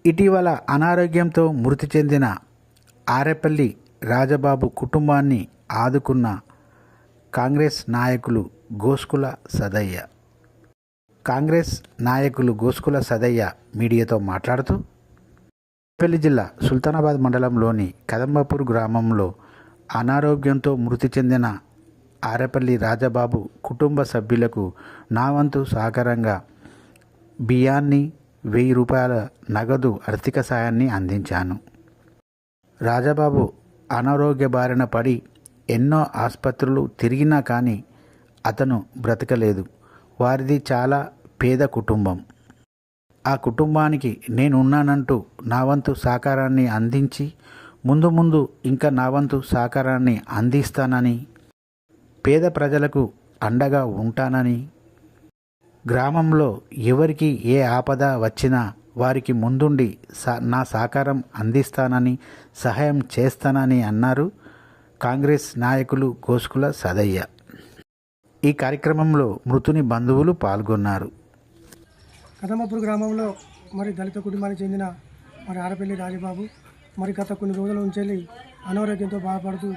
ఇటీవల అనారోగ్యంతో మృతి చెందిన ఆరేపల్లి రాజబాబు కుటుంబాన్ని ఆదుకున్న కాంగ్రెస్ నాయకులు గోస్కుల సదయ్య. మీడియాతో మాట్లాడుతూ ఆరేపల్లి జిల్లా సుల్తానాబాద్ మండలంలోని కదంబపూర్ గ్రామంలో అనారోగ్యంతో మృతి చెందిన ఆరేపల్లి రాజబాబు కుటుంబ సభ్యులకు నా వంతు సహకారంగా బియ్యాన్ని, 1000 రూపాయల నగదు ఆర్థిక సాయాన్ని అందించాను. రాజబాబు అనారోగ్య బారిన పడి ఎన్నో ఆసుపత్రులు తిరిగినా కానీ అతను బ్రతకలేదు. వారిది చాలా పేద కుటుంబం. ఆ కుటుంబానికి నేనున్నానంటూ నా వంతు సహకారాన్ని అందించి ముందు ముందు ఇంకా నా వంతు సహకారాన్ని అందిస్తానని, పేద ప్రజలకు అండగా ఉంటానని, గ్రామంలో ఎవరికి ఏ ఆపద వచ్చినా వారికి ముందుండి నా సహకారం అందిస్తానని, సహాయం చేస్తానని అన్నారు కాంగ్రెస్ నాయకులు గోస్కుల సదయ్య. ఈ కార్యక్రమంలో మృతుని బంధువులు పాల్గొన్నారు. కదంబపూర్ గ్రామంలో దళిత కుటుంబానికి చెందిన ఆరేపల్లి రాజబాబు గత కొన్ని రోజుల నుంచి అనారోగ్యంతో బాధపడుతూ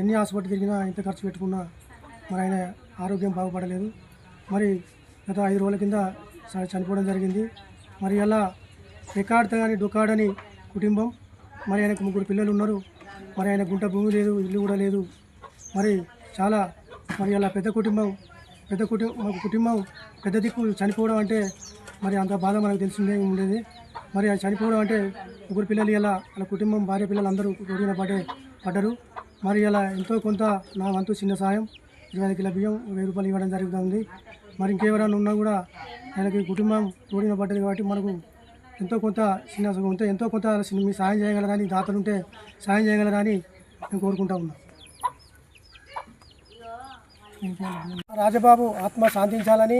ఎన్ని హాస్పిటల్ తిరిగినా ఎంత ఖర్చు పెట్టుకున్నా ఆయన ఆరోగ్యం బాగుపడలేదు. గత 5 రోజుల కింద చనిపోవడం జరిగింది. అలా రికార్డ్ కానీ డొకాడని కుటుంబం. ఆయనకు 3 పిల్లలు ఉన్నారు. ఆయన గుంట భూమి లేదు, ఇల్లు కూడా లేదు. చాలా అలా పెద్ద కుటుంబం పెద్ద దిక్కు చనిపోవడం అంటే అంత బాధ మనకు తెలిసిందే ఉండేది. అది చనిపోవడం అంటే 3 పిల్లలు ఇలా వాళ్ళ కుటుంబం, భార్య పిల్లలు అందరూ రోడ్డున పడ్డారు. ఇలా ఎంతో కొంత నా వంతు చిన్న సాయం 25 కిలో బియ్యం, 1000 రూపాయలు ఇవ్వడం జరుగుతుంది. ఇంకెవరైనా ఉన్నా కూడా ఆయనకి కుటుంబం రోడ్డున పడ్డది కాబట్టి మనకు ఎంతో కొంత ఎంతో కొంత మీ సాయం చేయగలరని, దాతలుంటే సాయం చేయగలరని నేను కోరుకుంటా ఉన్నా. రాజబాబు ఆత్మ శాంతించాలని,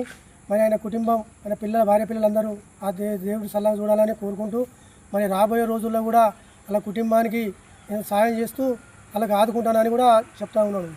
ఆయన కుటుంబం, ఆయన భార్య పిల్లలందరూ ఆ దేవుడు సలహా చూడాలని కోరుకుంటూ రాబోయే రోజుల్లో కూడా వాళ్ళ కుటుంబానికి నేను సాయం చేస్తూ వాళ్ళకి ఆదుకుంటానని కూడా చెప్తా ఉన్నాను.